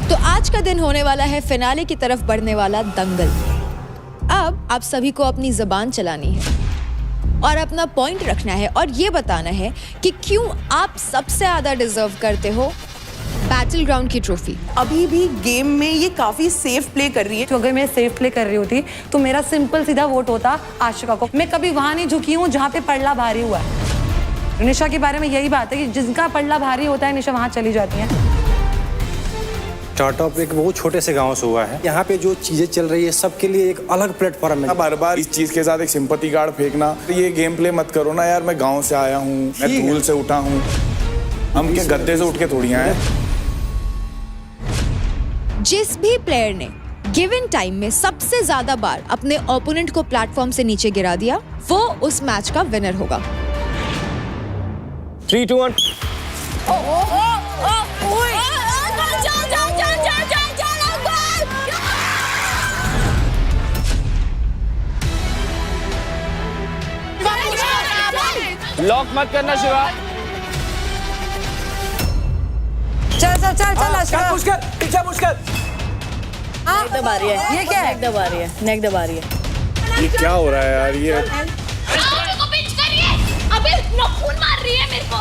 तो आज का दिन होने वाला है फिनाले की तरफ बढ़ने वाला दंगल। अब आप सभी को अपनी ज़बान चलानी है और अपना पॉइंट रखना है और ये बताना है कि क्यों आप सबसे ज़्यादा डिजर्व करते हो बैटल ग्राउंड की ट्रॉफी। अभी भी गेम में ये काफी सेफ प्ले कर रही है। तो अगर मैं सेफ प्ले कर रही होती तो मेरा सिंपल सीधा वोट होता आशिका को। मैं कभी वहां नहीं झुकी हूँ जहाँ पे पड़ला भारी हुआ है। निशा के बारे में यही बात है कि जिनका पड़ला भारी होता है निशा वहां चली जाती है। स्टार्टअप एक बहुत छोटे से गांव से हुआ है। यहाँ पे जो चीजें चल रही है सबके लिए एक अलग प्लेटफॉर्म है। बार बार इस चीज के साथ एक सिंपैथी कार्ड फेंकना, ये गेम प्ले मत करो ना यार। मैं गांव से आया हूँ, मैं धूल से उठा हूँ, हम क्या गद्दे से उठ के थोड़ी आए। जिस भी प्लेयर ने गिवन टाइम में सबसे ज्यादा बार अपने ओपोनेंट को प्लेटफॉर्म से नीचे गिरा दिया वो उस मैच का विनर होगा। 3, 2, 1 लॉक मत करना शिवा। चल आशिका पुश कर, पीछे पुश कर। नेक दबा रही है। ये क्या है? नेक दबा रही है, नेक दबा रही है। ये क्या हो रहा है यार? ये मेरे को पिंच करिए। अबे खून मार रही है मेरे को।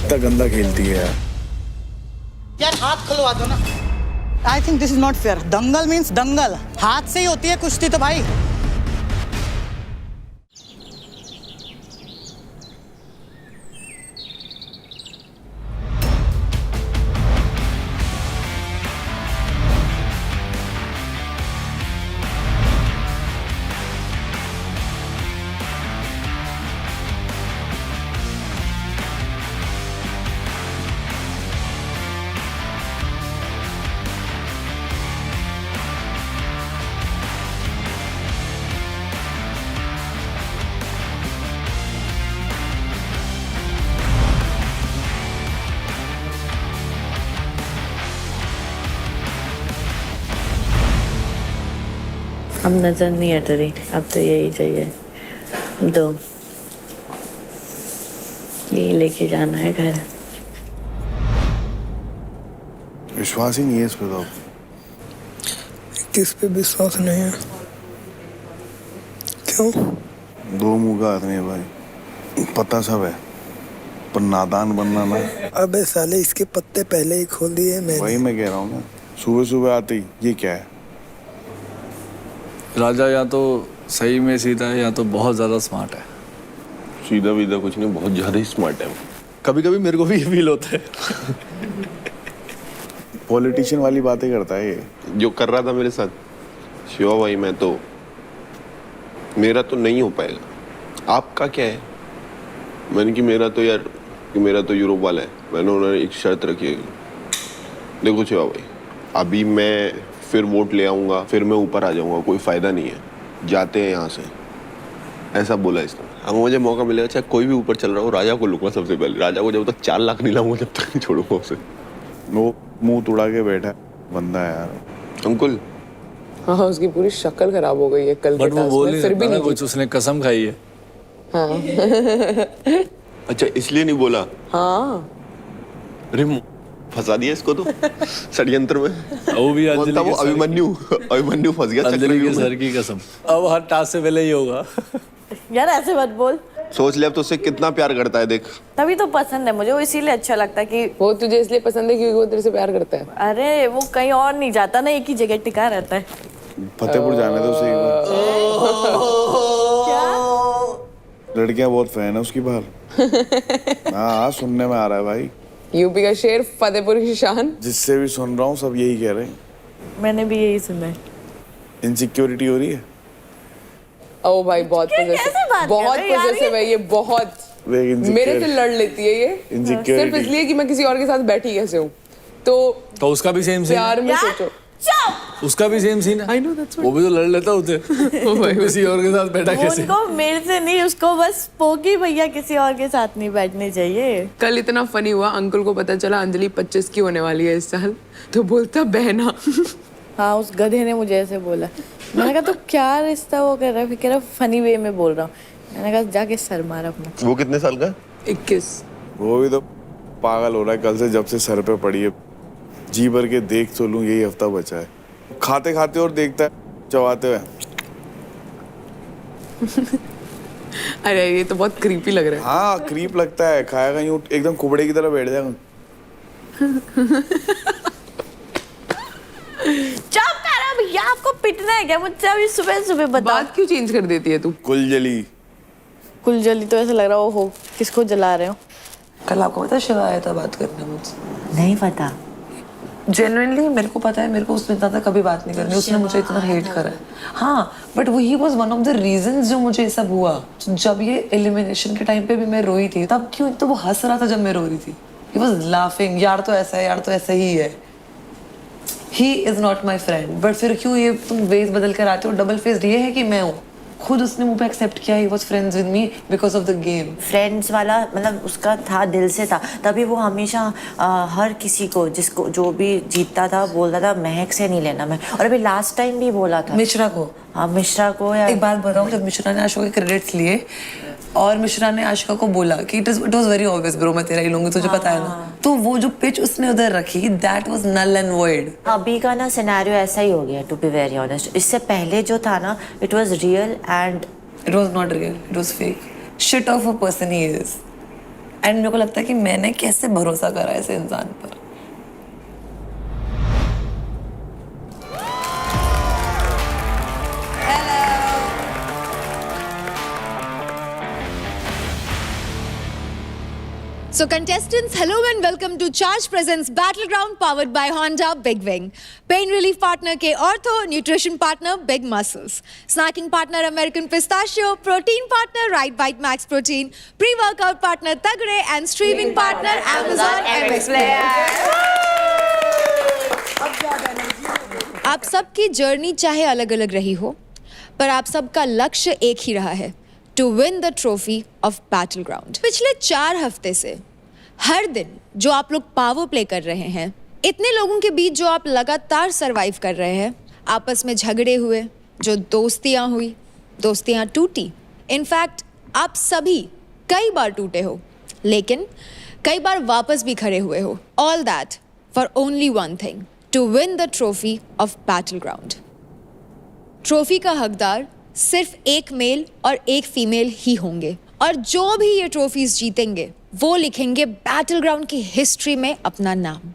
इतना गंदा खेलती है यार। यार हाथ खुलवा दो ना। I think this is not fair. Dangal means dangal, हाथ से ही होती है कुश्ती तो भाई। अब नजर नहीं हट रही, अब तो यही चाहिए। दो ये लेके जाना है घर। विश्वास ही नहीं है इस पे तो। किस पे विश्वास नहीं है? क्यों? दो मुंह का आदमी है भाई, पता सब है पर नादान बनना ना। अबे साले इसके पत्ते पहले ही खोल दिए मैंने। वही मैं कह रहा हूँ ना, सुबह सुबह आते ही ये क्या है। राजा या तो सही में सीधा है या तो बहुत ज्यादा स्मार्ट है। सीधा वीधा कुछ नहीं, बहुत ज्यादा ही स्मार्ट है। कभी कभी मेरे को भी ये फील होता है। पॉलिटिशियन वाली बातें करता है ये। जो कर रहा था मेरे साथ शिवा भाई, मैं तो मेरा तो नहीं हो पाएगा। आपका क्या है? मैंने कि मेरा तो यार कि मेरा तो यूरोप वाला है। मैंने उन्होंने एक शर्त रखी है, देखो शिवा भाई अभी मैं फिर वोट ले आऊँगा, फिर मैं ऊपर आ जाऊँगा, कोई फ़ायदा नहीं है, जाते हैं यहाँ से, ऐसा बोला इसने। अब मुझे मौका मिलेगा चाहे कोई भी ऊपर चल रहा हो, राजा को लूँगा सबसे पहले। राजा को जब तक 4 लाख नहीं लाऊंगा जब तक नहीं छोड़ूंगा उसे। वो मुंह तुड़ा के बैठा बंदा है यार। अंकुल हाँ उसकी पूरी शक्ल खराब हो गई है कल के बट वो बोल नहीं फिर भी सकता ना नहीं कुछ, उसने कसम खाई है। हाँ अच्छा इसलिए नहीं बोला। हाँ अरे फंसा दिया इसको तो षड्यंत्र में। वो भी अभिमन्यु फंस गया अंजलि के सर की कसम। अब हर टास्क से पहले ही होगा। यार ऐसे मत बोल। सोच ले अब तो उससे कितना प्यार करता है, देख। तभी तो पसंद है मुझे वो, इसीलिए अच्छा लगता है कि वो तुझे इसलिए पसंद है क्योंकि वो तेरे से प्यार करता है। अरे वो कहीं और नहीं जाता ना, एक ही जगह टिका रहता है। फतेहपुर जाने दो उसे एक बार। लड़कियां बहुत फैन है उसकी बाहर। हाँ सुनने में आ रहा है भाई। यूपी का शेर, फतेहपुर की शान। जिससे भी सुन रहा हूँ सब यही कह रहे हैं। मैंने भी यही सुना है। इनसिक्योरिटी हो रही है। ओ भाई बहुत पॉजिटिव है ये, बहुत मेरे से लड़ लेती है ये सिर्फ इसलिए कि मैं किसी और के साथ बैठी कैसे हूँ। तो उसका भी सेम सीन प्यार में सोचो, उसका भी सेम सीन है। I know that's वो भी तो लड़ लेता होते। किसी और के साथ बैठा कैसे? उनको मेरे से नहीं, उसको बस पोगी भैया किसी और के साथ नहीं बैठने चाहिए। कल इतना फनी हुआ, अंकल को पता चला अंजलि 25 की होने वाली है इस साल, तो बोलता बहना। हाँ उस गधे ने मुझे ऐसे बोला। मैंने कहा तो क्या रिश्ता वो कर रहा है, फिर कह रहा फनी वे में बोल रहा हूँ। मैंने कहा जाके सर मार अपना। वो कितने साल का? 21। वो भी तो पागल हो रहा है कल से, जब से सर पे पड़ी है। जी भर के देख तो लूं, यही हफ्ता बचा है। खाते खाते और देखता है चबाते हुए। अरे ये तो बहुत क्रीपी लग रहा है। हाँ क्रीप लगता है, खाएगा यूं एकदम कुबड़े की तरह बैठ जाएगा। चुप कर भैया, आपको पिटना है क्या मुझसे अभी सुबह सुबह? बता। बात क्यों चेंज कर देती है तू? कुलजली कुलजली तो ऐसा लग रहा हो किसको जला रहे हो? कल आपको पता शिवा आया था बात करने मुझसे? नहीं पता। जेन्युइनली मेरे को पता है, मेरे को उसने इतना था कभी बात नहीं करनी, उसने मुझे इतना हेट करा है। हाँ बट वो he was one of the reasons जो मुझे ये सब हुआ। जब ये एलिमिनेशन के टाइम पे भी मैं रोई थी, तब क्यों तो वो हंस रहा था जब मैं रो रही थी। ही वॉज लाफिंग, यार तो ऐसा है, यार तो ऐसा ही है। He is not my friend. But फिर क्यों ये तुम वेज बदल कर आते हो? डबल फेस्ड ये है कि मैं हूँ। खुद उसने मुंह पे एक्सेप्ट किया he was friends with me because of the game. Friends वाला मतलब उसका था, दिल से था। तभी वो हमेशा हर किसी को जिसको जो भी जीतता था बोलता था महक से नहीं लेना मैं। और अभी लास्ट टाइम भी बोला था मिश्रा को। हाँ मिश्रा को। या एक बात बताऊं, जब मिश्रा ने आशिका के क्रेडिट्स लिए और मिश्रा ने आशिका को बोला कि it was very obvious bro, मैं तेरा ही लूंगी, तुझे पता है ना, तो वो जो पिच उसने उधर रखी that was null and void. अभी का ना सिनेरियो ऐसा ही हो गया टू बी वेरी ऑनेस्ट। इससे पहले जो था ना it was real and it was not real, it was fake. Shit of a person he is. And मेरे को लगता है कि मैंने कैसे भरोसा करा ऐसे इंसान पर। So contestants, hello and welcome to Charge Presents Battleground powered by Honda Big Wing. Pain relief partner K Ortho, nutrition partner Big Muscles, snacking partner American Pistachio, protein partner Right Bite Max Protein, pre-workout partner Tagre and streaming partner Amazon MX Player. आप सबकी journey चाहे अलग-अलग रही हो, पर आप सबका लक्ष्य एक ही रहा है, to win the trophy of battleground. पिछले 4 हफ्ते से हर दिन जो आप लोग पावर प्ले कर रहे हैं, इतने लोगों के बीच जो आप लगातार सरवाइव कर रहे हैं, आपस में झगड़े हुए, जो दोस्तियां हुई, दोस्तियां टूटी। इनफैक्ट आप सभी कई बार टूटे हो, लेकिन कई बार वापस भी खड़े हुए हो। All that for only one thing, to win the trophy of battleground. Trophy का हकदार सिर्फ एक मेल और एक फीमेल ही होंगे, और जो भी ये ट्रॉफीज जीतेंगे वो लिखेंगे बैटलग्राउंड की हिस्ट्री में अपना नाम।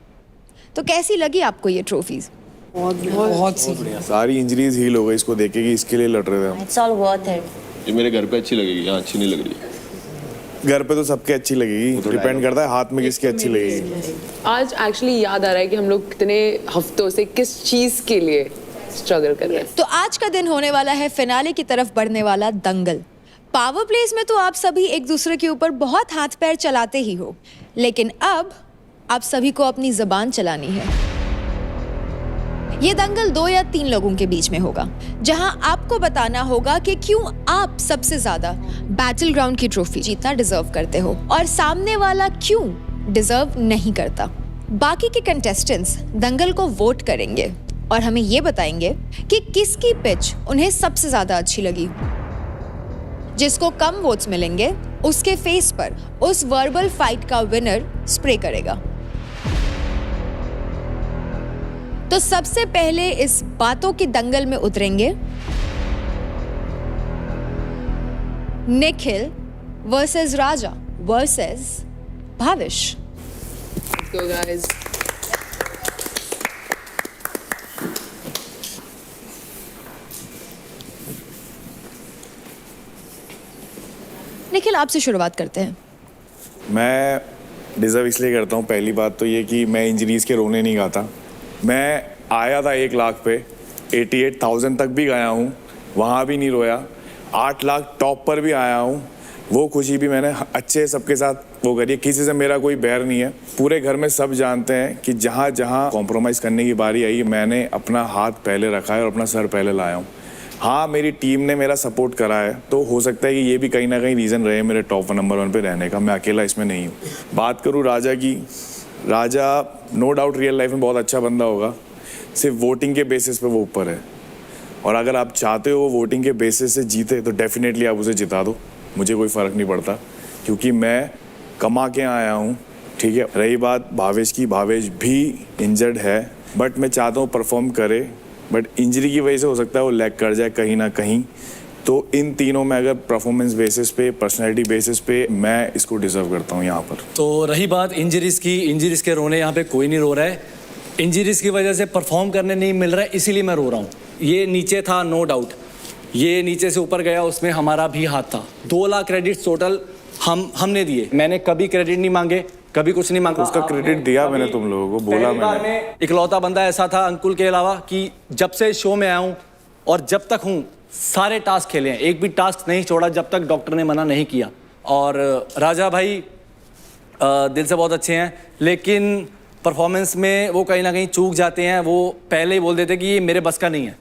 तो कैसी लगी आपको ये ट्रॉफीज? बहुत सारी इंजरीज हील हो गई इसको देख के कि इसके लिए लड़ रहे थे हम। It's all worth it. ये मेरे घर पे अच्छी लगेगी, यहाँ अच्छी नहीं लग रही। घर पे तो सबके अच्छी लगेगी, डिपेंड करता है हाथ में किसकी अच्छी लगेगी। आज एक्चुअली याद आ रहा है कि हम लोग कितने हफ्तों से किस चीज के लिए स्ट्रगल कर रहे हैं। तो आज का दिन होने वाला है फिनाले की तरफ बढ़ने वाला दंगल। पावर प्लेस में तो आप सभी एक दूसरे के ऊपर बहुत हाथ पैर चलाते ही हो, लेकिन अब आप सभी को अपनी ज़बान चलानी है। ये दंगल 2 या 3 लोगों के बीच में होगा, जहां आपको बताना होगा कि क्यों आप सबसे ज्यादा बैटलग्राउंड की ट्रॉफी जीतना डिजर्व करते हो और सामने वाला क्यों डिजर्व नहीं करता। बाकी के कंटेस्टेंट्स दंगल को वोट करेंगे और हमें ये बताएंगे कि किसकी पिच उन्हें सबसे ज्यादा अच्छी लगी। जिसको कम वोट्स मिलेंगे उसके फेस पर उस वर्बल फाइट का विनर स्प्रे करेगा। तो सबसे पहले इस बातों के दंगल में उतरेंगे Nikhil versus Raja versus Bhavish. Let's go guys. Nikhil, आपसे शुरुआत करते हैं। मैं डिजर्व इसलिए करता हूँ, पहली बात तो ये कि मैं इंजरीज के रोने नहीं गाता। मैं आया था 1 लाख पे, 88,000 तक भी गया हूँ, वहाँ भी नहीं रोया। 8 लाख टॉप पर भी आया हूँ, वो खुशी भी मैंने अच्छे सबके साथ वो करी। किसी से मेरा कोई बैर नहीं है। पूरे घर में सब जानते हैं कि जहाँ जहाँ कॉम्प्रोमाइज़ करने की बारी आई, मैंने अपना हाथ पहले रखा है और अपना सर पहले लाया हूँ। हाँ, मेरी टीम ने मेरा सपोर्ट करा है, तो हो सकता है कि ये भी कहीं ना कहीं रीज़न रहे मेरे टॉप नंबर 1 पे रहने का। मैं अकेला इसमें नहीं हूँ। बात करूँ राजा की, राजा नो डाउट रियल लाइफ में बहुत अच्छा बंदा होगा, सिर्फ वोटिंग के बेसिस पे वो ऊपर है। और अगर आप चाहते हो वो वोटिंग के बेसिस से जीते तो डेफिनेटली आप उसे जिता दो, मुझे कोई फ़र्क नहीं पड़ता, क्योंकि मैं कमा के आया हूँ, ठीक है। रही बात भावेश की, भावेश भी इंजर्ड है, बट मैं चाहता हूँ परफॉर्म करे, बट इंजरी की वजह से हो सकता है वो लैग कर जाए कहीं ना कहीं। तो इन तीनों में अगर परफॉर्मेंस बेसिस पे, पर्सनैलिटी बेसिस पे, मैं इसको डिजर्व करता हूँ यहाँ पर। तो रही बात इंजरीज की, इंजरीज के रोने यहाँ पे कोई नहीं रो रहा है। इंजरीज की वजह से परफॉर्म करने नहीं मिल रहा है, इसीलिए मैं रो रहा हूँ। ये नीचे था, नो डाउट, ये नीचे से ऊपर गया, उसमें हमारा भी हाथ था। 2 लाख क्रेडिट टोटल हमने दिए। मैंने कभी क्रेडिट नहीं मांगे, कभी कुछ नहीं मांगा। उसका क्रेडिट दिया मैंने तुम लोगों को, बोला मैंने। इकलौता बंदा ऐसा था अंकुल के अलावा कि जब से शो में आया हूँ और जब तक हूँ सारे टास्क खेले हैं, एक भी टास्क नहीं छोड़ा जब तक डॉक्टर ने मना नहीं किया। और राजा भाई दिल से बहुत अच्छे हैं, लेकिन परफॉर्मेंस में वो कहीं ना कहीं चूक जाते हैं। वो पहले ही बोल देते कि ये मेरे बस का नहीं है।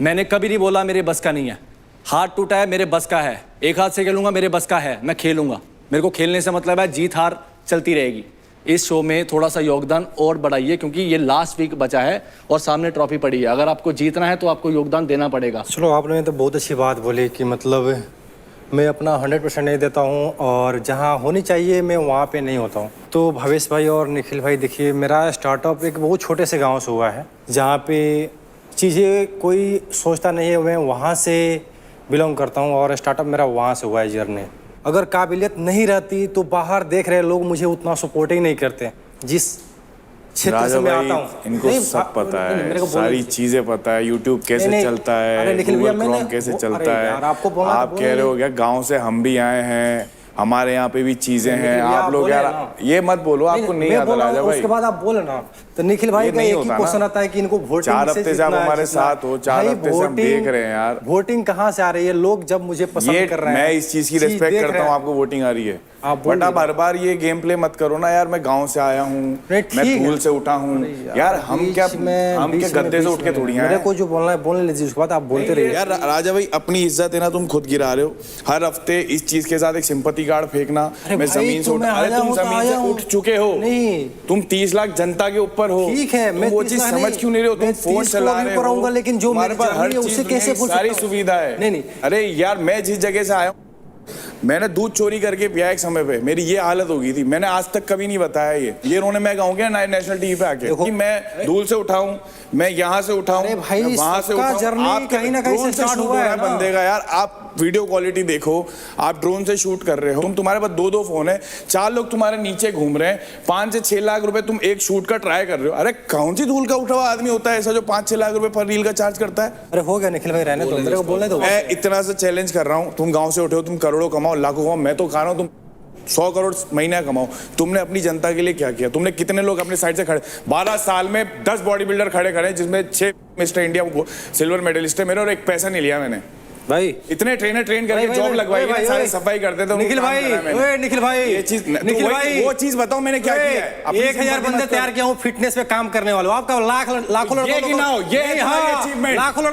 मैंने कभी नहीं बोला मेरे बस का नहीं है। हाथ टूटा है, मेरे बस का है। एक हाथ से खेलूंगा, मेरे बस का है, मैं खेलूंगा। मेरे को खेलने से मतलब है, जीत हार चलती रहेगी। इस शो में थोड़ा सा योगदान और बढ़ाइए, क्योंकि ये लास्ट वीक बचा है और सामने ट्रॉफी पड़ी है। अगर आपको जीतना है तो आपको योगदान देना पड़ेगा। चलो, आपने तो बहुत अच्छी बात बोली कि मतलब मैं अपना 100% नहीं देता हूँ और जहाँ होनी चाहिए मैं वहाँ पे नहीं होता हूँ। तो भावेश भाई और निखिल भाई, देखिए मेरा स्टार्टअप एक बहुत छोटे से गांव से हुआ है, जहाँ पे चीज़ें कोई सोचता नहीं है। मैं वहाँ से बिलोंग करता हूँ और स्टार्टअप मेरा वहाँ से हुआ है जर्नी। अगर काबिलियत नहीं रहती तो बाहर देख रहे लोग मुझे उतना सपोर्ट ही नहीं करते। जिस क्षेत्र से मैं आता हूँ, इनको सब पता है, सारी चीजें पता है, यूट्यूब कैसे चलता है, गूगल क्रोम कैसे चलता है। आप कह रहे हो क्या गांव से हम भी आए हैं, हमारे यहाँ पे भी चीजें हैं। आप लोग यार ये मत बोलो, आपको नहीं आता राजा भाई। उसके बाद आप बोले ना, तो निखिल भाई का एक ही क्वेश्चन आता है कि इनको वोटिंग 4 हफ्ते से आप हमारे साथ हो, 4 हफ्ते से हम देख रहे हैं यार। वोटिंग कहाँ से आ रही है? लोग जब मुझे पसंद कर रहे हैं, मैं इस चीज की रिस्पेक्ट करता हूँ, आपको वोटिंग आ रही है, बट आप हर बार ये गेम प्ले मत करो ना यार। मैं गांव से आया हूँ, मैं धूल से उठा हूँ यार। हम क्या गद्दे से उठ के थोड़ी आए? मेरे को जो बोलना है बोलने लीजिए, उसके बाद आप बोलते रहिए यार। राजा भाई, अपनी इज्जत है ना, तुम खुद गिरा रहे हो हर हफ्ते इस चीज के साथ। एक सिंपैथी कार्ड फेंकना, मैं जमीन से उठ, अरे तुम जमीन से उठ चुके हो, तुम 30 लाख जनता के ऊपर हो। ठीक है, मैं वो चीज समझ क्यों नहीं रहे हो? तुम फोन चला रहे हो, लेकिन जो मेरे पास हर चीज कैसे सारी सुविधा है। नहीं, अरे यार, मैं जिस जगह से आया हूँ, मैंने दूध चोरी करके पिया एक समय पे, मेरी ये हालत हो गई थी। मैंने आज तक कभी नहीं बताया ये रोने मैं गाऊंगा नेशनल टीवी पे आके कि मैं धूल से उठाऊं, मैं यहाँ से उठाऊं, वहां से उठाऊं। आप कहीं ना कहीं से स्टार्ट हुआ है बंदे का यार। आप वीडियो क्वालिटी देखो, आप ड्रोन से शूट कर रहे हो, तुम्हारे पास 2 फोन है, 4 लोग तुम्हारे नीचे घूम रहे हैं, 5 से 6 लाख रुपए तुम एक शूट का ट्राई कर रहे हो। अरे कौन सी धूल का उठा हुआ आदमी होता है ऐसा जो 5-6 लाख रुपए पर रील का चार्ज करता है? अरे हो गया निखिल भाई, रहने दो, मेरे को बोलने दो। मैं इतना से चैलेंज कर रहा हूँ, तुम गाँव से उठे हो, तुम करोड़ों कमाओ, लाखों कमाओ, मैं तो खा रहा हूँ तुम 100 करोड़ महीना कमाओ। तुमने अपनी जनता के लिए क्या किया? तुमने कितने लोग अपने साइड से खड़े? 12 साल में 10 बॉडी बिल्डर खड़े, जिसमें 6 मिस्टर इंडिया सिल्वर मेडलिस्ट है मेरे, और एक पैसा नहीं लिया मैंने भाई। इतने ट्रेनर ट्रेन करके जॉब लगवाई है, सारे सफाई करते थे। निखिल भाई, निखिल भाई, ये चीज, निखिल भाई, वो चीज बताओ मैंने क्या किया है। 1000 बंदे तैयार किया हूँ फिटनेस पे काम करने वालों। आपका लाखों लड़कों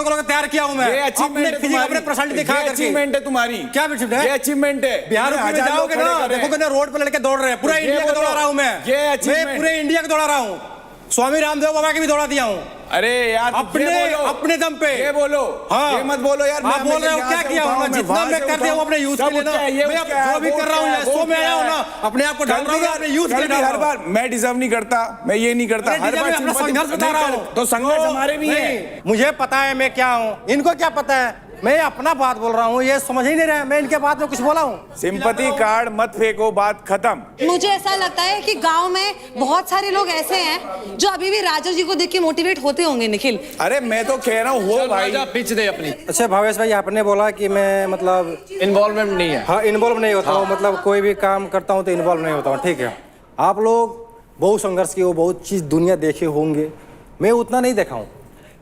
को तैयार किया हूँ मैं। अपने पर्सनालिटी दिखा करके। अचीवमेंट है तुम्हारी। क्या अचीवमेंट है? ये अचीवमेंट है। बिहार में जाओगे ना, देखोगे ना रोड पे लड़के दौड़ रहे हैं। पूरा इंडिया को दौड़ा रहा हूँ मैं। पूरे इंडिया को दौड़ा रहा हूँ। स्वामी रामदेव बाबा की भी दौड़ा दिया हूँ। अरे यार, अपने दम पे ये बोलो। हाँ, ये मत बोलो यार। आप बोल रहे हो क्या किया हूँ? जितना मैं कर दिया हूँ अपने यूथ के लिए ना, मैं जो भी कर रहा हूँ शो में आया हूँ ना, अपने आप को ढाल रहा हूँ अपने यूथ के लिए। हर बार मैं डिजर्व नहीं करता, मैं ये नहीं करता, हर बार अपना संघर्ष बता रहा हूँ। तो संघर्ष हमारे भी है। मुझे पता है मैं क्या हूँ, इनको क्या पता है? मैं अपना बात बोल रहा हूँ, ये समझ ही नहीं रहे। मैं इनके बात में कुछ बोला हूँ? सिंपैथी कार्ड मत फेंको, बात खत्म। मुझे ऐसा लगता है कि गांव में बहुत सारे लोग ऐसे हैं जो अभी भी राजा जी को देख के मोटिवेट होते होंगे। निखिल, अरे मैं तो कह रहा हूँ हो भाई, पिच दे अपनी। अच्छा भावेश भाई, आपने बोला कि मैं मतलब इन्वॉल्वमेंट नहीं है। हाँ, इन्वॉल्व नहीं होता हूँ। मतलब कोई भी काम करता हूँ तो इन्वॉल्व नहीं होता हूँ। ठीक है, आप लोग बहुत संघर्ष किए हो, बहुत चीज़ दुनिया देखे होंगे, मैं उतना नहीं देखा हूँ।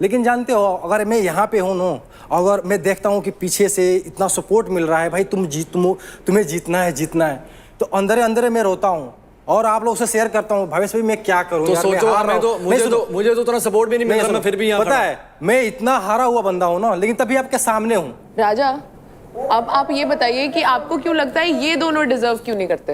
लेकिन जानते हो, अगर मैं यहाँ पे हूँ ना, अगर मैं देखता हूँ कि पीछे से इतना सपोर्ट मिल रहा है, भाई तुम्हें जीतना है, तो अंदर अंदर मैं रोता हूँ और आप लोग से शेयर करता हूँ। भावेश भाई, मैं क्या करूँ? तो सोचो, मुझे तो उतना सपोर्ट भी नहीं मिल रहा, मैं फिर भी यहाँ पता है मैं इतना हारा हुआ बंदा हूँ ना, लेकिन तभी आपके सामने हूँ। राजा, अब आप ये बताइए कि आपको क्यों लगता है ये दोनों डिजर्व क्यों नहीं करते?